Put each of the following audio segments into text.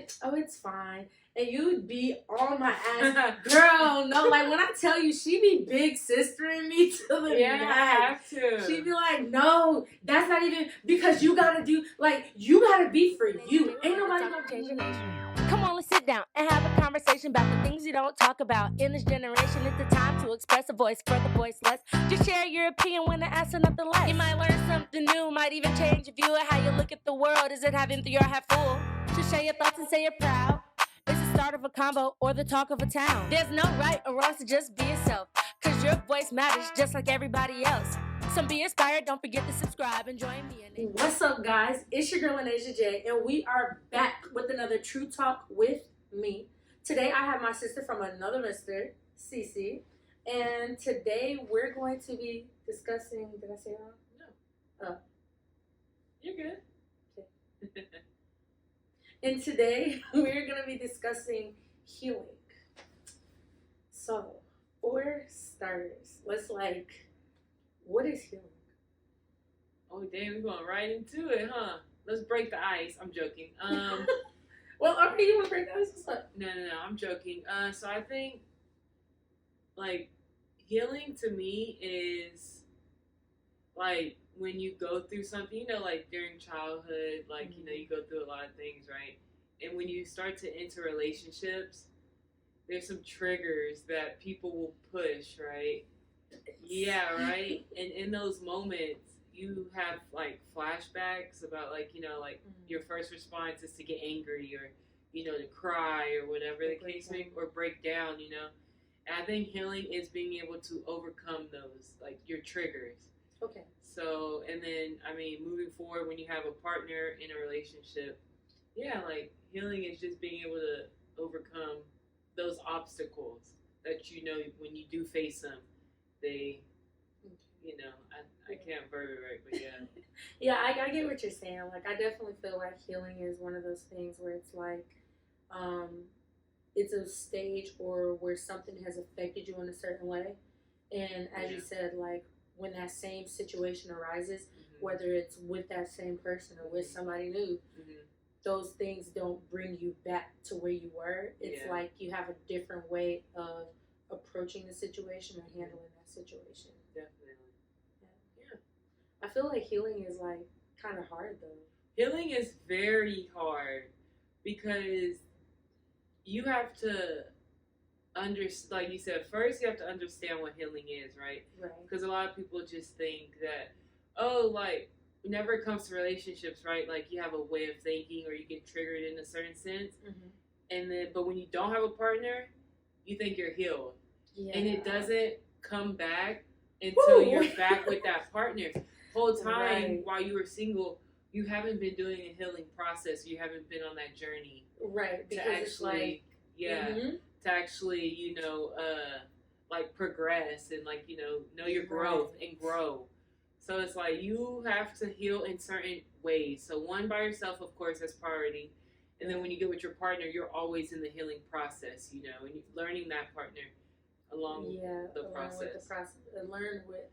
like, oh, it's fine. And you'd be on my ass. Girl, no, like when I tell you, she be big sistering me to the Yeah, max. I have to. She'd be like, no, that's not even, because you gotta do, like, you gotta be for you. Ain't nobody gonna change your nation. Come on, let's sit down and have a conversation about the things you don't talk about. In this generation, it's the time to express a voice for the voiceless. Just share your opinion when I ask for nothing less. You might learn something new, might even change your view of how you look at the world. Is it half empty or half full? Just share your thoughts and say you're proud. It's the start of a combo or the talk of a town. There's no right or wrong, so just be yourself. Cause your voice matters just like everybody else. So be inspired, don't forget to subscribe and join me in it. What's up, guys? It's your girl, Asia J, and we are back with another True Talk with me. Today, I have my sister from another Mr. CC, and today we're going to be discussing, did I say it wrong? No. Oh. You're good. Okay. And today, we're going to be discussing healing. So, for starters, let's what is healing? Oh, damn, we're going right into it, huh? Let's break the ice. I'm joking. Well, okay, you want to break the ice? What's up? No, I'm joking. So I think, like, healing to me is, like, when you go through something, you know, like, during childhood, like, you know, you go through a lot of things, right? And when you start to enter relationships, there's some triggers that people will push, right? Yeah, right? And in those moments, you have, like, flashbacks about, like, you know, like, your first response is to get angry or, you know, to cry or whatever the case may be, or break down, you know? And I think healing is being able to overcome those, like, your triggers. Okay. So, and then, I mean, moving forward, when you have a partner in a relationship, yeah, like, healing is just being able to overcome those obstacles that, you know, when you do face them, they, you know, I can't verb it right, but yeah. Yeah, I get what you're saying. Like, I definitely feel like healing is one of those things where it's like, it's a stage or where something has affected you in a certain way. And as you said, like, when that same situation arises, whether it's with that same person or with somebody new, those things don't bring you back to where you were. It's like you have a different way of approaching the situation or handling that situation. Definitely. Yeah. I feel like healing is, like, kind of hard, though. Healing is very hard because you have to understand, like you said, first you have to understand what healing is, right? Right. Because a lot of people just think that, oh, like, whenever it comes to relationships, right, like, you have a way of thinking or you get triggered in a certain sense. And then, but when you don't have a partner, you think you're healed. Yeah. And it doesn't come back until you're back with that partner. Whole time while you were single, you haven't been doing a healing process. You haven't been on that journey. Right. To actually, to actually, you know, like, progress and, like, you know your growth and grow. So it's like you have to heal in certain ways. So one, by yourself, of course, as priority. And then when you get with your partner, you're always in the healing process, you know, and learning that partner along the process. With the process.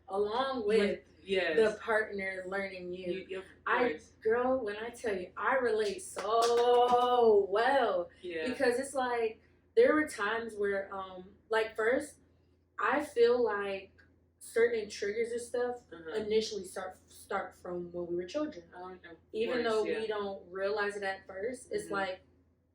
Along with the partner learning you. Girl, when I tell you, I relate so well. Yeah. Because it's like, there were times where, like, first, I feel like certain triggers and stuff initially start from when we were children. Even though we don't realize it at first, it's like,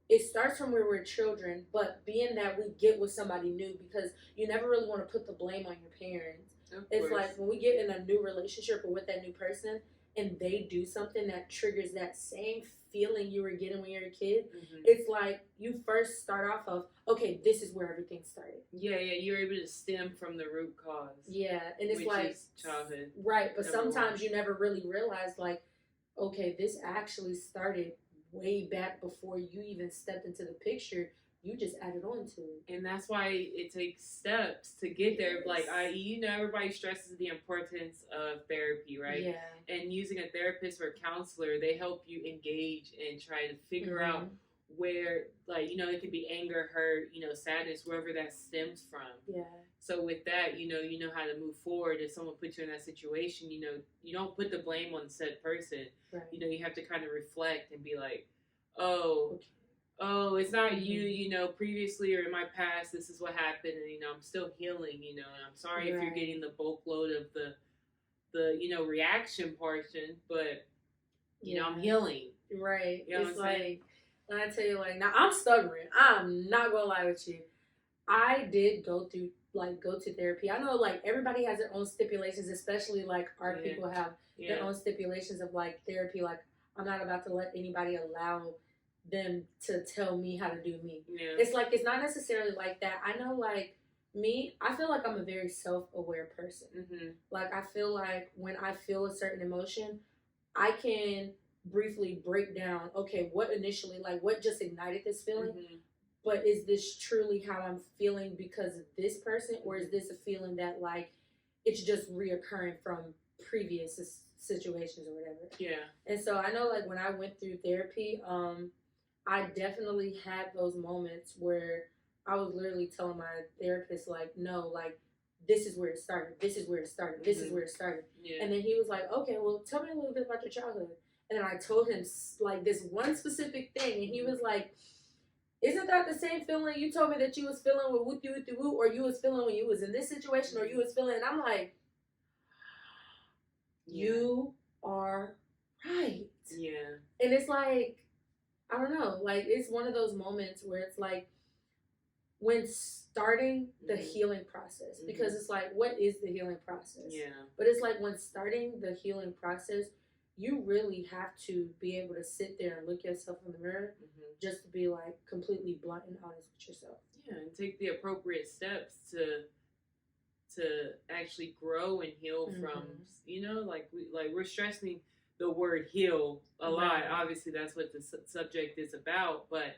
it starts from when we were children, but being that we get with somebody new, because you never really want to put the blame on your parents. It's like when we get in a new relationship or with that new person and they do something that triggers that same feeling you were getting when you were a kid, it's like you first start off of, okay, this is where everything started. Yeah, you're able to stem from the root cause. Yeah, and it's like childhood. Right, but sometimes you never really realize, like, okay, this actually started way back before you even stepped into the picture. You just added on to it. And that's why it takes steps to get there. Like, you know, everybody stresses the importance of therapy, right? Yeah. And using a therapist or a counselor, they help you engage and try to figure out where, like, you know, it could be anger, hurt, you know, sadness, wherever that stems from. Yeah. So with that, you know how to move forward. If someone puts you in that situation, you know, you don't put the blame on said person. Right. You know, you have to kind of reflect and be like, oh, oh, it's not you know, previously or in my past, this is what happened, and, you know, I'm still healing, you know, and I'm sorry if you're getting the bulk load of the, you know, reaction portion, but, you know, I'm healing. Right. You know it's like, when I tell you, like, now I'm stubborn. I'm not gonna lie with you. I did go to therapy. I know, like, everybody has their own stipulations, especially, like, our people have their own stipulations of, like, therapy. Like, I'm not about to let anybody allow them to tell me how to do me. Yeah. It's like, it's not necessarily like that. I know, like, me, I feel like I'm a very self-aware person. Mm-hmm. Like, I feel like when I feel a certain emotion, I can briefly break down, okay, what just ignited this feeling? Mm-hmm. But is this truly how I'm feeling because of this person? Or is this a feeling that, like, it's just reoccurring from previous situations or whatever? Yeah. And so I know, like, when I went through therapy, I definitely had those moments where I was literally telling my therapist, like, no, like, this is where it started. This is where it started. This is where it started. Yeah. And then he was like, okay, well, tell me a little bit about your childhood. And then I told him, like, this one specific thing. And he was like, isn't that the same feeling you told me that you was feeling with woo-woo, or you was feeling when you was in this situation, or you was feeling? And I'm like, you are right. Yeah. And it's like, I don't know, like, it's one of those moments where it's like, when starting the healing process, because it's like, what is the healing process? Yeah. But it's like, when starting the healing process, you really have to be able to sit there and look yourself in the mirror, just to be, like, completely blunt and honest with yourself. Yeah, and take the appropriate steps to actually grow and heal from, you know, like we're stressing the word heal a lot. Obviously, that's what the subject is about, but,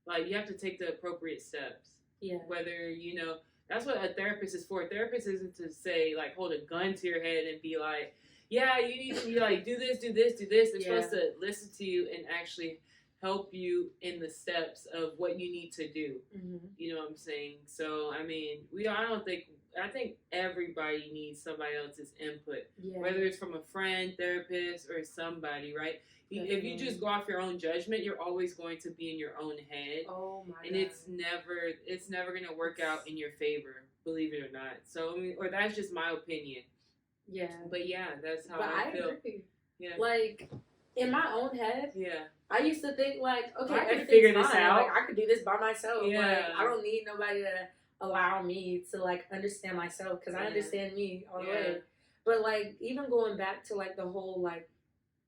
like, you have to take the appropriate steps. Yeah. Whether, you know, that's what a therapist is for. A therapist isn't to say, like, hold a gun to your head and be like, yeah, you need to be like, do this, do this, do this. They're supposed to listen to you and actually help you in the steps of what you need to do. Mm-hmm. You know what I'm saying? So, I mean, I think everybody needs somebody else's input, whether it's from a friend, therapist, or somebody, right? Definitely. If you just go off your own judgment, you're always going to be in your own head. Oh my God. And it's never going to work out in your favor, believe it or not. So, I mean, or that's just my opinion. Yeah. But yeah, that's how I feel. Agree. Yeah. Like, in my own head, I used to think, like, okay, I can figure this out. Like, I could do this by myself. Yeah. Like, I don't need nobody to allow me to, like, understand myself, because I understand me all the way. But, like, even going back to, like, the whole, like,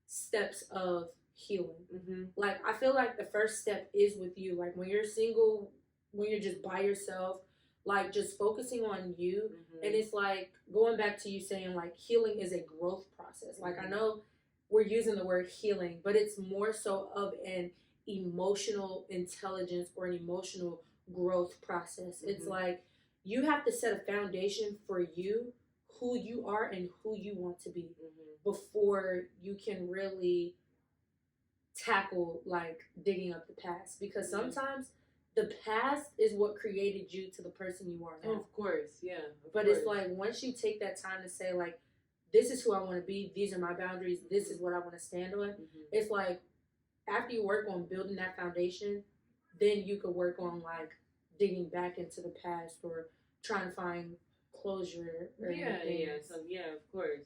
steps of healing. Mm-hmm. Like, I feel like the first step is with you. Like, when you're single, when you're just by yourself, like, just focusing on you. Mm-hmm. And it's like, going back to you saying, like, healing is a growth process. Like, I know we're using the word healing, but it's more so of an emotional intelligence or an emotional growth process. Mm-hmm. It's like, you have to set a foundation for you, who you are and who you want to be, before you can really tackle, like, digging up the past. Because sometimes the past is what created you to the person you are now. Oh, of course, yeah. But it's like, once you take that time to say, like, this is who I want to be, these are my boundaries, this is what I want to stand on, it's like, after you work on building that foundation, then you could work on, like, digging back into the past or trying to find closure. Or so of course.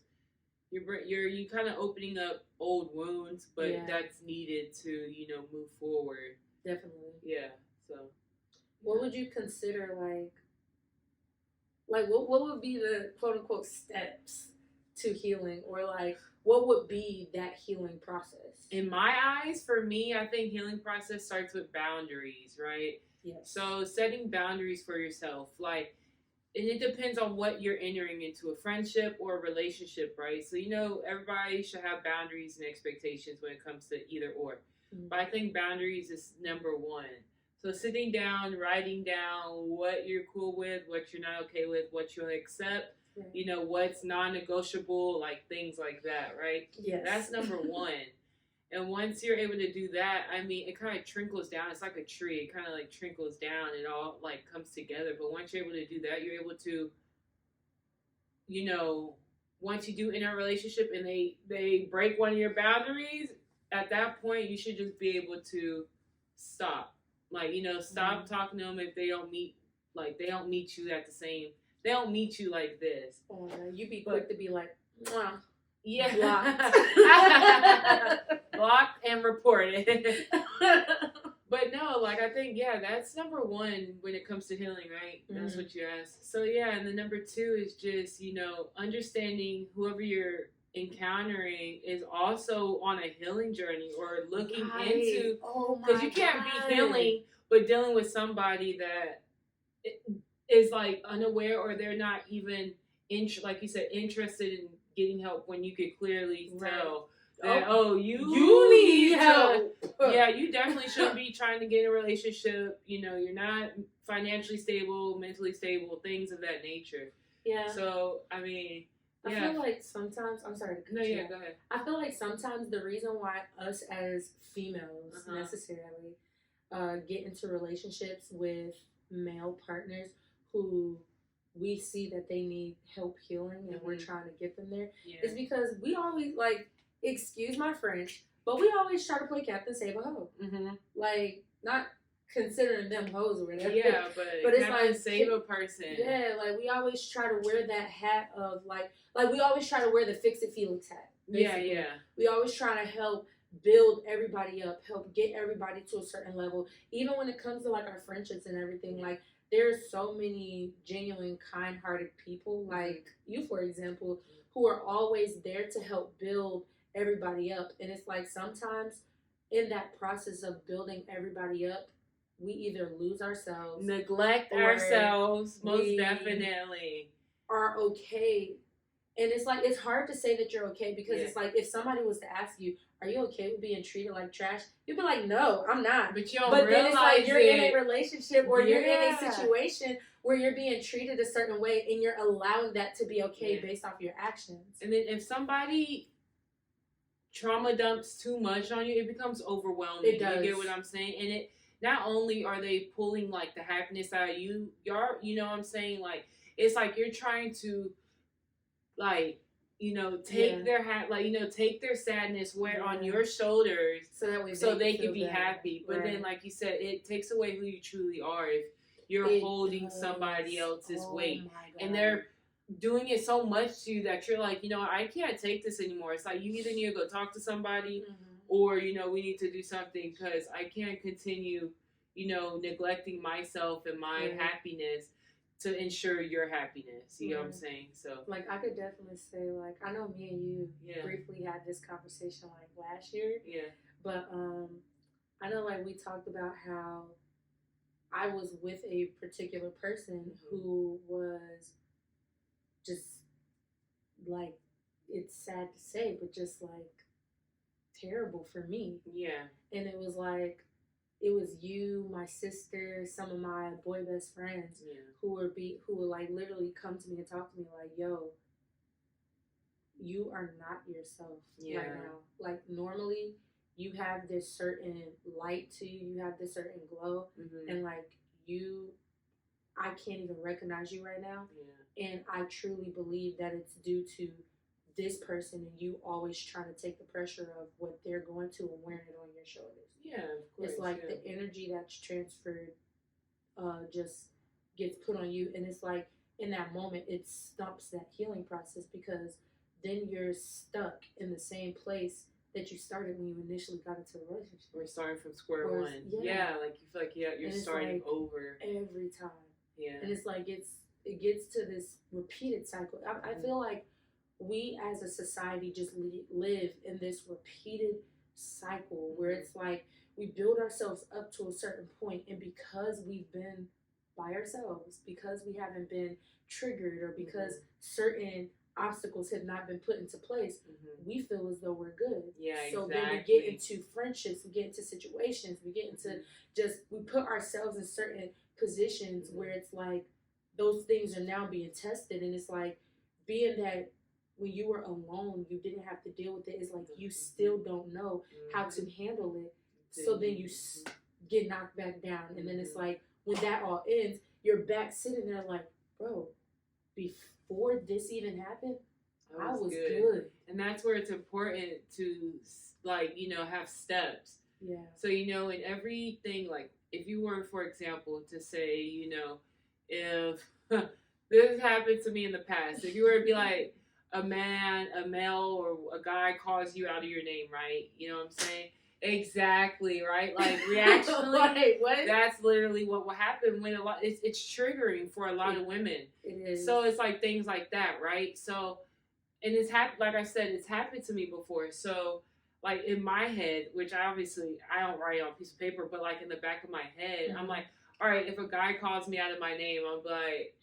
You're kind of opening up old wounds, but that's needed to, you know, move forward. Definitely. Yeah. So, what would you consider, like what would be the quote unquote steps to healing, or, like, what would be that healing process? In my eyes, for me, I think healing process starts with boundaries, right? Yes. So setting boundaries for yourself, like, and it depends on what you're entering into, a friendship or a relationship, right? So, you know, everybody should have boundaries and expectations when it comes to either or. Mm-hmm. But I think boundaries is number one. So sitting down, writing down what you're cool with, what you're not okay with, what you'll accept, you know, what's non-negotiable, like, things like that, right? Yes. That's number one. And once you're able to do that, I mean, it kind of trickles down. It's like a tree. It kind of, like, trickles down. It all, like, comes together. But once you're able to do that, you're able to, you know, once you do enter a relationship and they break one of your boundaries, at that point, you should just be able to stop. Like, you know, stop talking to them if they don't meet you at the same. They don't meet you like this. You be quick to be like, mwah. Yeah. Blocked and reported. But no, like, I think, that's number one when it comes to healing, right? That's what you asked. So, and then number two is just, you know, understanding whoever you're encountering is also on a healing journey or looking into. Because you can't be healing, but dealing with somebody that is, like, unaware or they're not even, like you said, interested in getting help when you could clearly tell that, you need help. You definitely shouldn't be trying to get in a relationship. You know, you're not financially stable, mentally stable, things of that nature. Yeah. So, I mean, I feel like sometimes, I'm sorry to cut you off. Go ahead. I feel like sometimes the reason why us as females necessarily get into relationships with male partners who we see that they need help healing and we're trying to get them there is because we always, like, excuse my French, but we always try to play Captain Save a Hoe. Like, not considering them hoes or whatever. Yeah, but it's like save a person. Yeah, like we always try to wear that hat of like we always try to wear the Fix It Felix hat. Basically. Yeah. We always try to help build everybody up, help get everybody to a certain level. Even when it comes to like our friendships and everything, like there's so many genuine, kind-hearted people, like you, for example, who are always there to help build everybody up. And it's like sometimes in that process of building everybody up, we either lose ourselves, neglect ourselves, most definitely, are okay. And it's like, it's hard to say that you're okay because it's like, if somebody was to ask you, are you okay with being treated like trash? You'd be like, no, I'm not. But you don't realize then it's like you're in a relationship or you're in a situation where you're being treated a certain way and you're allowing that to be okay based off your actions. And then if somebody trauma dumps too much on you, it becomes overwhelming. It does. You get what I'm saying? And it not only are they pulling like the happiness out of you, you know what I'm saying? Like, it's like you're trying to, like, you know, take their take their sadness, wear on your shoulders, so they can be happy. But then, like you said, it takes away who you truly are if you're holding somebody else's weight, and they're doing it so much to you that you're like, you know, I can't take this anymore. It's like you either need to go talk to somebody, or you know, we need to do something because I can't continue, you know, neglecting myself and my happiness to ensure your happiness. You know what I'm saying? So, like, I could definitely say, like, I know me and you briefly had this conversation, like, last year. Yeah. But, I know, like, we talked about how I was with a particular person who was just, like, it's sad to say, but just, like, terrible for me. Yeah. And it was, like, it was you, my sister, some of my boy best friends who would like literally come to me and talk to me like, yo, you are not yourself right now. Like normally you have this certain light to you, you have this certain glow, and like I can't even recognize you right now. Yeah. And I truly believe that it's due to this person and you always trying to take the pressure of what they're going to and wearing it on your shoulders. Yeah, of course. It's like the energy that's transferred just gets put on you, and it's like in that moment it stops that healing process because then you're stuck in the same place that you started when you initially got into a relationship. We're starting from square one. Yeah, like you feel like you're starting like over every time. Yeah, and it's like it gets to this repeated cycle. I feel like we as a society just live in this repeated cycle where it's like we build ourselves up to a certain point, and because we've been by ourselves, because we haven't been triggered, or because certain obstacles have not been put into place, we feel as though we're good. Yeah, so then we get into friendships, we get into situations, we get into we put ourselves in certain positions where it's like those things are now being tested, and it's like being that when you were alone, you didn't have to deal with it. It's like you still don't know how to handle it. So then you get knocked back down. And then it's like, when that all ends, you're back sitting there like, bro, before this even happened, I was good. And that's where it's important to, like, you know, have steps. Yeah. So, you know, in everything, like, if you were, for example, to say, you know, if this happened to me in the past, if you were to be like a male or a guy calls you out of your name, right? You know what I'm saying? Exactly, right? Like reactionally, Wait, what? That's literally what will happen when it's triggering for a lot of women. It is. So it's like things like that, right? So, and it's happened. Like I said, it's happened to me before. So, like in my head, which I don't write on a piece of paper, but like in the back of my head, I'm like, all right, if a guy calls me out of my name, I'm like,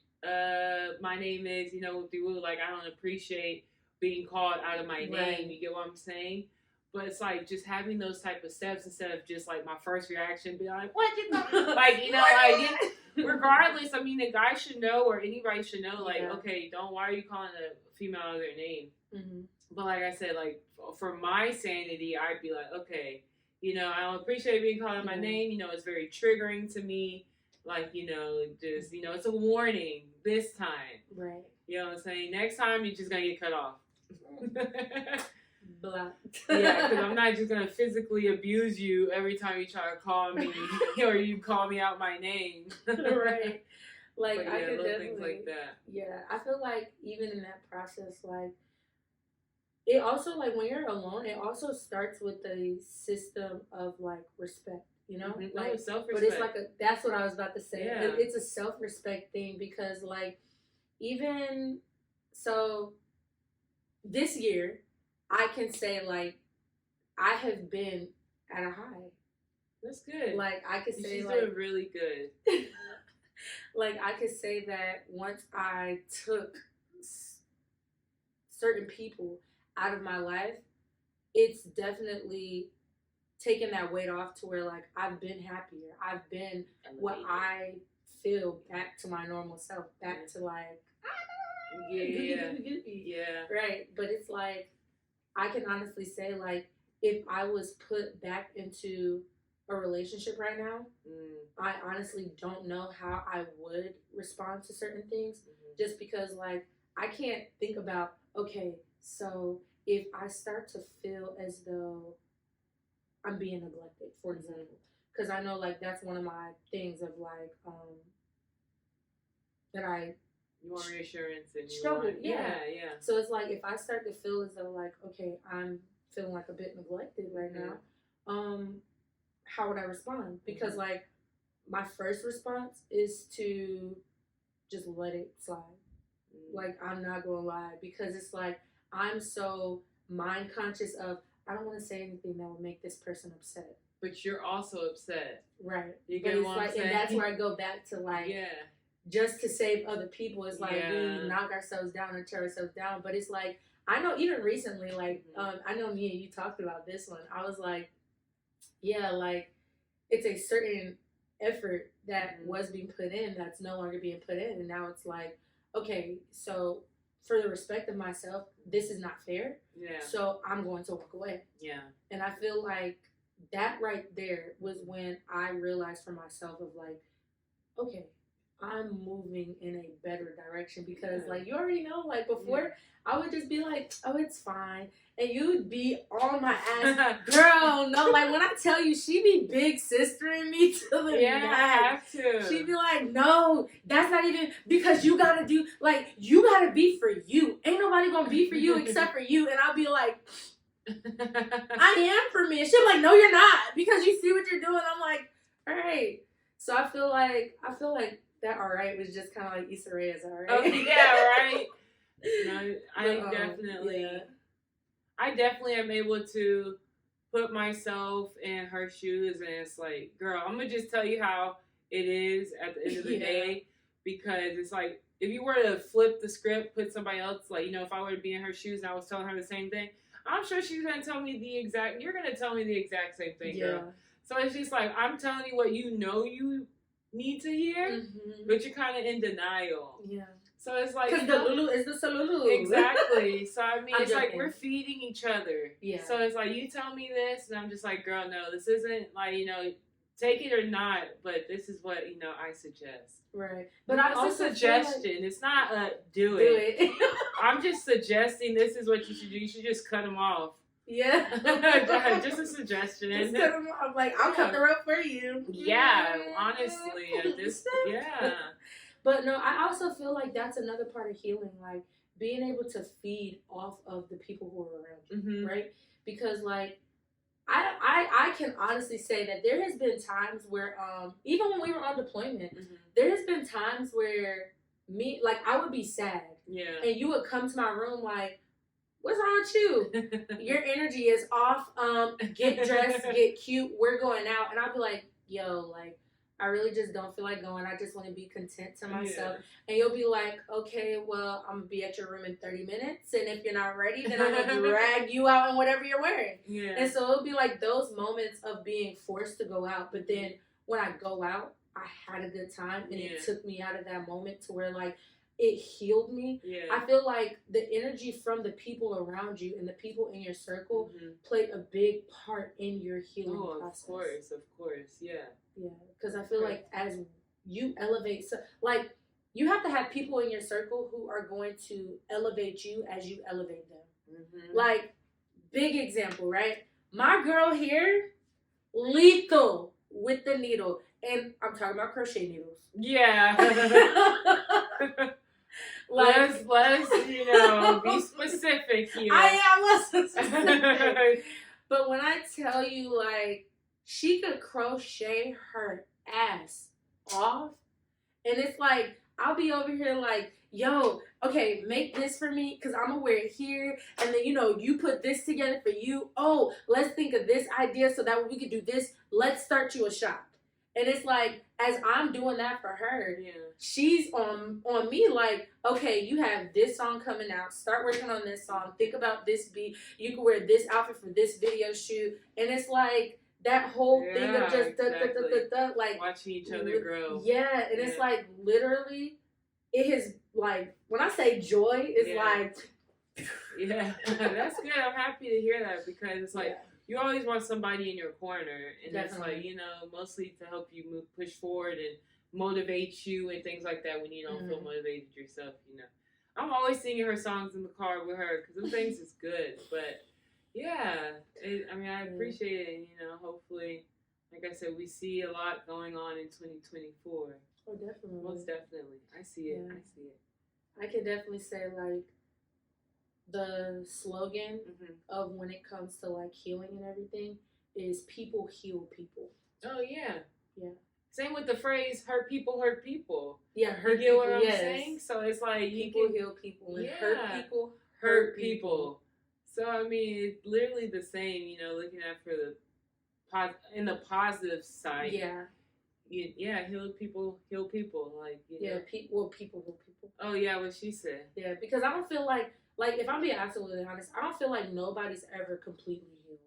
my name is, you know, like I don't appreciate being called out of my name. You get what I'm saying? But it's like just having those type of steps instead of just like my first reaction be like, what you know? Like, you know, like regardless, I mean, the guy should know or anybody should know, like, okay, why are you calling a female out of their name? Mm-hmm. But like I said, like for my sanity, I'd be like, okay, you know, I don't appreciate being called out my name. You know, it's very triggering to me. Like, you know, just, you know, it's a warning this time. Right. You know what I'm saying? Next time, you're just going to get cut off. Blah. Yeah, because I'm not just going to physically abuse you every time you try to call me or you call me out my name. Right. Like, but I could definitely, things like that. Yeah, I feel like even in that process, like, it also, like, when you're alone, it also starts with a system of, like, respect, you know? Mm-hmm. Like, self-respect. But it's like that's what I was about to say. Yeah. It's a self-respect thing because, like, even, so, this year, I can say, like, I have been at a high. That's good. Like, I could say, she's like, doing really good. like, I could say that once I took certain people out of my life, it's definitely taken that weight off to where, like, I've been happier. I've been what I feel back to my normal self, back to, like, yeah. Right. But it's like, I can honestly say, like, if I was put back into a relationship right now, I honestly don't know how I would respond to certain things, just because, like, I can't think about, okay, so if I start to feel as though I'm being neglected, for example, because I know, like, that's one of my things of, like, that you want reassurance and struggle. Yeah. So it's like, if I start to feel as though, like, okay, I'm feeling like a bit neglected right now, how would I respond? Because, like, my first response is to just let it slide. Like, I'm not gonna lie, because it's like, I'm so mind conscious of, I don't want to say anything that will make this person upset. But you're also upset. Right. You get what I'm saying? And that's where I go back to, like, just to save other people. It's like, we knock ourselves down and tear ourselves down. But it's like, I know even recently, like, I know me and you talked about this one. I was like, yeah, like, it's a certain effort that was being put in that's no longer being put in. And now it's like, okay, so for the respect of myself, this is not fair. Yeah. So I'm going to walk away. Yeah. And I feel like that right there was when I realized for myself of, like, okay, I'm moving in a better direction, because like, you already know, like, before I would just be like, oh, it's fine, and you'd be on my ass. Girl, no, like, when I tell you, she be big sistering me to the max. I have to. She'd be like, no, that's not even, because you gotta do, like, you gotta be for you. Ain't nobody gonna be for you except for you. And I'll be like, I am for me. And she'll be like, no, you're not, because you see what you're doing. I'm like, all right. So I feel like that all right was just kind of like Issa Rae's all right. Oh, yeah, right. No, I definitely am able to put myself in her shoes, and it's like, girl, I'm gonna just tell you how it is at the end of the day, because it's like, if you were to flip the script, put somebody else, like, you know, if I were to be in her shoes and I was telling her the same thing, I'm sure she's gonna tell me you're gonna tell me the exact same thing, girl. So it's just like, I'm telling you what you know you need to hear, but you're kind of in denial. Yeah. So it's like, because the Lulu is the Salulu. Exactly. So I mean, it's like we're feeding each other. Yeah. So it's like, you tell me this, and I'm just like, girl, no, this isn't, like, you know, take it or not, but this is what, you know, I suggest. Right. But it's a suggestion. Like, it's not do it. I'm just suggesting this is what you should do. You should just cut them off. Yeah. Just a suggestion. Just cut them off. Like, I'll cut the rope for you. Yeah, honestly. Yeah. But no, I also feel like that's another part of healing. Like, being able to feed off of the people who are around you, right? Because, like, I can honestly say that there has been times where, even when we were on deployment, there has been times where I would be sad. Yeah. And you would come to my room like, what's wrong with you? Your energy is off. Get dressed, get cute. We're going out. And I'll be like, yo, like, I really just don't feel like going. I just want to be content to myself. Yeah. And you'll be like, okay, well, I'm going to be at your room in 30 minutes. And if you're not ready, then I'm going to drag you out in whatever you're wearing. Yeah. And so it'll be like those moments of being forced to go out. But then when I go out, I had a good time. And it took me out of that moment to where, like, it healed me. Yeah. I feel like the energy from the people around you and the people in your circle played a big part in your healing process. Of course, yeah. Yeah, because I feel like as you elevate, so like you have to have people in your circle who are going to elevate you as you elevate them. Like, big example, right? My girl here, lethal with the needle. And I'm talking about crochet needles. Yeah. Let's be specific here. I am specific. But when I tell you, like, she could crochet her ass off, and it's like, I'll be over here like, yo, okay, make this for me, because I'm going to wear it here, and then, you put this together for you. Oh, let's think of this idea so that we could do this. Let's start you a shop. And it's like, as I'm doing that for her, she's on me like, okay, you have this song coming out. Start working on this song. Think about this beat. You can wear this outfit for this video shoot. And it's like that whole thing of just like watching each other grow. Yeah, and it's like literally, it is like, when I say joy, it's like. Yeah, that's good. I'm happy to hear that, because it's like, you always want somebody in your corner, and that's like, mostly to help you push forward and motivate you and things like that when you don't feel motivated yourself, I'm always singing her songs in the car with her, because them things is good. But I appreciate it. Hopefully, like I said, we see a lot going on in 2024. Oh, definitely. Most definitely. I see it. Yeah. I see it. I can definitely say, like, the slogan of when it comes to, like, healing and everything is people heal people. Oh, yeah. Yeah. Same with the phrase, hurt people hurt people. Yeah, hurt you get people, what I'm saying? So it's like, people heal people, and hurt people hurt people. So, I mean, it's literally the same, looking at for in the positive side. Yeah. Heal people heal people. Like, people heal people. Oh, yeah, what she said. Yeah, because I don't feel like, if I'm being absolutely honest, I don't feel like nobody's ever completely healed.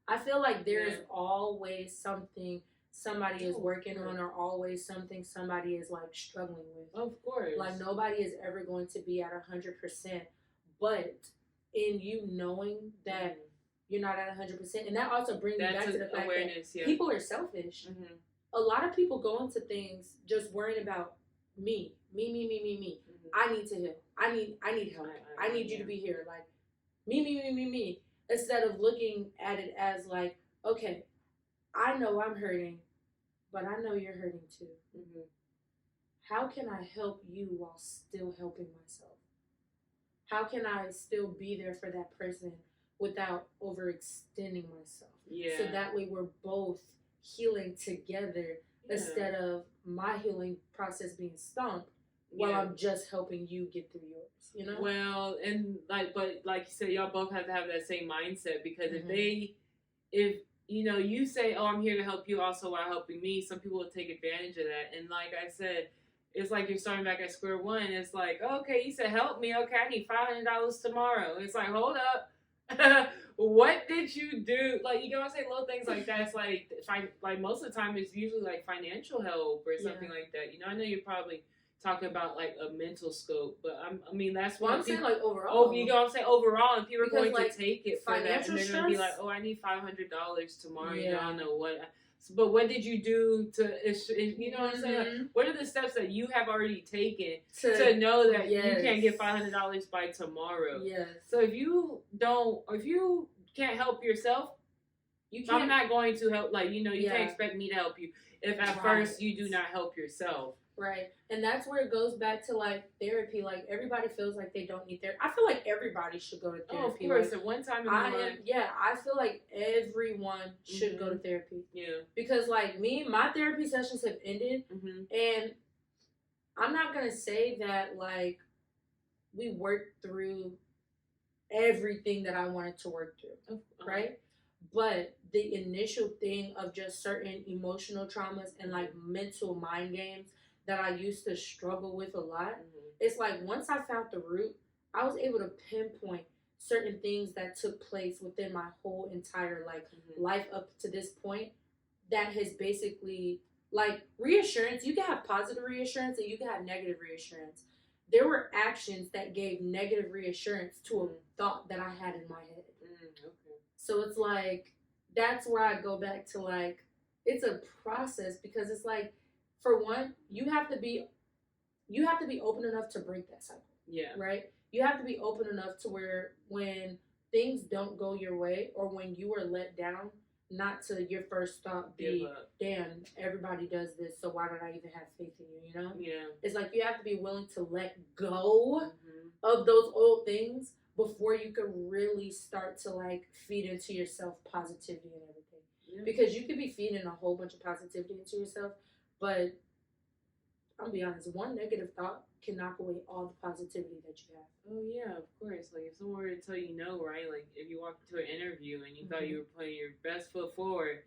I feel like there's always something somebody is working on, or always something somebody is, like, struggling with. Of course. Like, nobody is ever going to be at 100%. But in you knowing that you're not at 100%, and that also brings me back to the fact that people are selfish. A lot of people go into things just worrying about me. I need to heal. I need help. I need you to be here. Like, me. Instead of looking at it as like, okay, I know I'm hurting, but I know you're hurting too. How can I help you while still helping myself? How can I still be there for that person without overextending myself? Yeah. So that way we're both healing together instead of my healing process being stumped while I'm just helping you get through yours, Well, and but like you said, y'all both have to have that same mindset, because if you say, oh, I'm here to help you also while helping me, some people will take advantage of that. And like I said, it's like you're starting back at square one. It's like, okay, you said help me. Okay, I need $500 tomorrow. It's like, hold up. What did you do? Like, you know what I'm saying? Little things like that. It's like most of the time it's usually like financial help or something like that. I know you're probably talking about like a mental scope, but I mean that's what I'm saying, like, overall. You know what I'm saying? Overall, and people are going to take it for that, and they're going to be like, oh, I need $500 tomorrow. I don't know what. But what did you do to, you know what I'm saying? Like, what are the steps that you have already taken to know that you can't get $500 by tomorrow? Yes. So if you can't help yourself, I'm not going to help. Like, you can't expect me to help you if at first you do not help yourself. Right. And that's where it goes back to, like, therapy. Like, everybody feels like they don't need therapy. I feel like everybody should go to therapy. Oh, of course. At one time in my life. I feel like everyone should go to therapy. Yeah. Because, like, my therapy sessions have ended. And I'm not going to say that, like, we worked through everything that I wanted to work through. Right? But the initial thing of just certain emotional traumas and, like, mental mind games that I used to struggle with a lot, it's like once I found the root, I was able to pinpoint certain things that took place within my whole entire, like, life up to this point that has basically, like, reassurance. You can have positive reassurance and you can have negative reassurance. There were actions that gave negative reassurance to a thought that I had in my head. So it's like, that's where I go back to, like, it's a process, because it's like, for one, you have to be open enough to break that cycle. Yeah. Right? You have to be open enough to where when things don't go your way or when you are let down, not to your first thought be, damn, everybody does this, so why did I even have faith in you, you know? Yeah. It's like you have to be willing to let go of those old things before you can really start to, like, feed into yourself positivity and everything. Yeah. Because you could be feeding a whole bunch of positivity into yourself, but I'm gonna be honest, one negative thought can knock away all the positivity that you have. Oh yeah, of course. Like, if someone were to tell you no, right? Like, if you walked into an interview and you thought you were putting your best foot forward,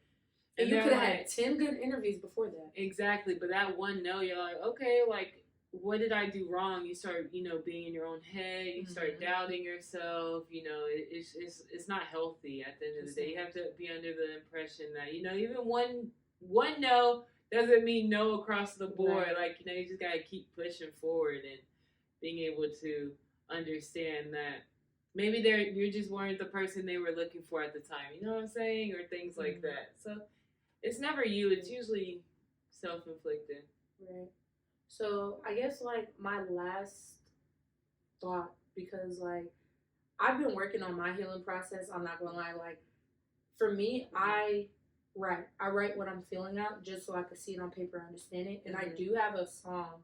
and you could have had 10 good interviews before that. Exactly, but that one no, you're like, okay, like, what did I do wrong? You start, being in your own head. You start doubting yourself. It's not healthy at the end of the day. You have to be under the impression that, even one no doesn't mean no across the board. Right. Like, you just got to keep pushing forward and being able to understand that maybe you just weren't the person they were looking for at the time. You know what I'm saying? Or things like that. So it's never you. It's usually self-inflicted. Right. So I guess, like, my last thought, because, like, I've been working on my healing process. I'm not gonna lie. Like, for me, I write what I'm feeling out just so I can see it on paper and understand it. And I do have a song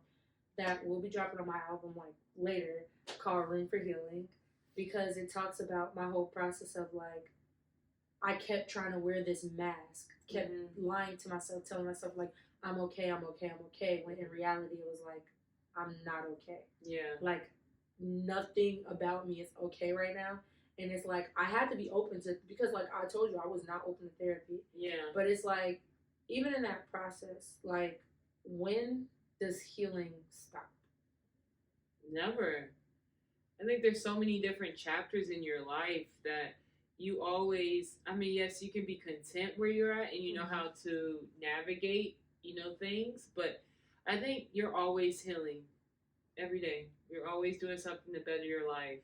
that will be dropping on my album, like, later, called Room for Healing, because it talks about my whole process of, like, I kept trying to wear this mask, kept lying to myself, telling myself, like, I'm okay, when in reality it was like, I'm not okay. Yeah. Like, nothing about me is okay right now. And it's like, I had to be open to, because, like, I told you, I was not open to therapy. Yeah. But it's like, even in that process, like, when does healing stop? Never. I think there's so many different chapters in your life that you always, yes, you can be content where you're at and you know how to navigate, things, but I think you're always healing every day. You're always doing something to better your life.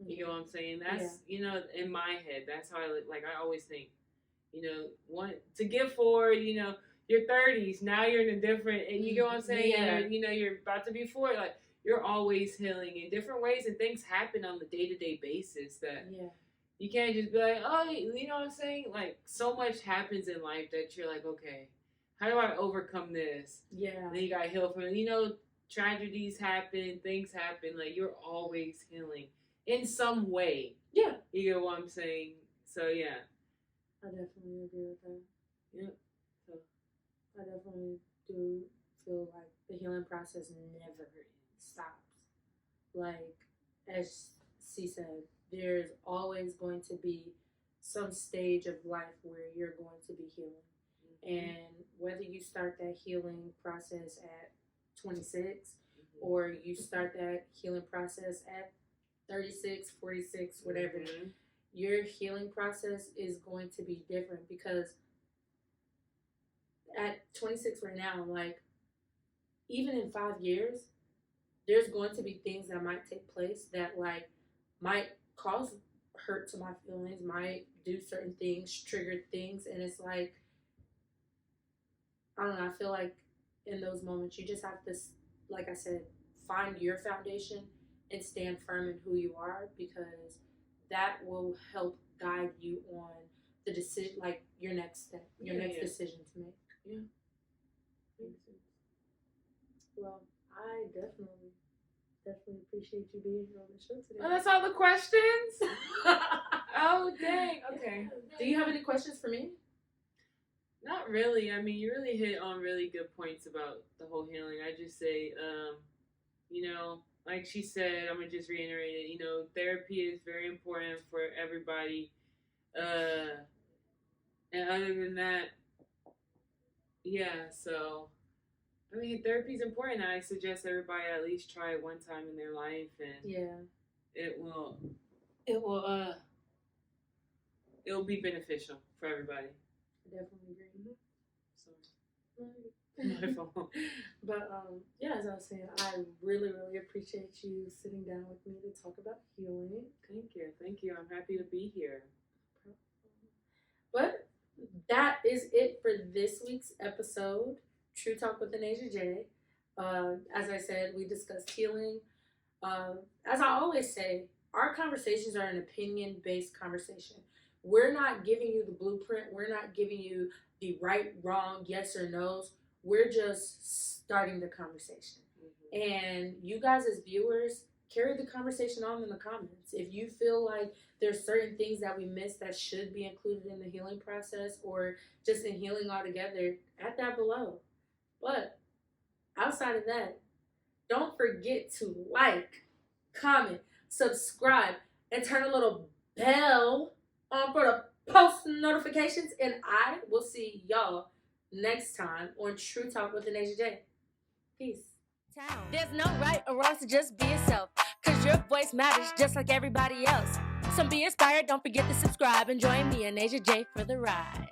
You know what I'm saying? That's, in my head, that's how I always think, to give forward, your 30s, now you're in a different, and you know what I'm saying? Yeah. You're about to be 40, like, you're always healing in different ways, and things happen on the day-to-day basis that you can't just be like, oh, you know what I'm saying? Like, so much happens in life that you're like, okay, how do I overcome this? Yeah. Then you got to heal from it. Tragedies happen, things happen, like, you're always healing in some way. Yeah. You know what I'm saying? So, yeah. I definitely agree with that. Yeah. So, I definitely do feel like the healing process never stops. Like, as C said, there's always going to be some stage of life where you're going to be healing. And whether you start that healing process at 26 or you start that healing process at 36, 46, whatever, your healing process is going to be different, because at 26 right now, like, even in 5 years, there's going to be things that might take place that, like, might cause hurt to my feelings, might do certain things, trigger things, and it's like, I don't know, I feel like in those moments, you just have to, like I said, find your foundation and stand firm in who you are, because that will help guide you on the decision, like your next step, your next decision to make. Yeah. Makes sense. Well, I definitely appreciate you being here on the show today. Oh, that's all the questions? Oh, dang. Okay. Do you have any questions for me? Not really. I mean, you really hit on really good points about the whole healing. I just say, you know, like she said, I'm going to just reiterate it, you know, therapy is very important for everybody. And other than that, yeah, so, I mean, therapy is important. I suggest everybody at least try it one time in their life, and it'll be beneficial for everybody. I definitely agree. So, my fault. But yeah, as I was saying, I really, really appreciate you sitting down with me to talk about healing. Thank you. I'm happy to be here. But that is it for this week's episode, True Talk with Anasia J. As I said, we discussed healing. As I always say, our conversations are an opinion-based conversation. We're not giving you the blueprint. We're not giving you the right, wrong, yes or no's. We're just starting the conversation. Mm-hmm. And you guys as viewers, carry the conversation on in the comments. If you feel like there's certain things that we missed that should be included in the healing process or just in healing altogether, add that below. But outside of that, don't forget to like, comment, subscribe, and turn a little bell on for the post notifications. And I will see y'all next time on True Talk with Anasia J. Peace. There's no right or wrong, so just be yourself, cause your voice matters just like everybody else. So be inspired, don't forget to subscribe, and join me and Anasia J for the ride.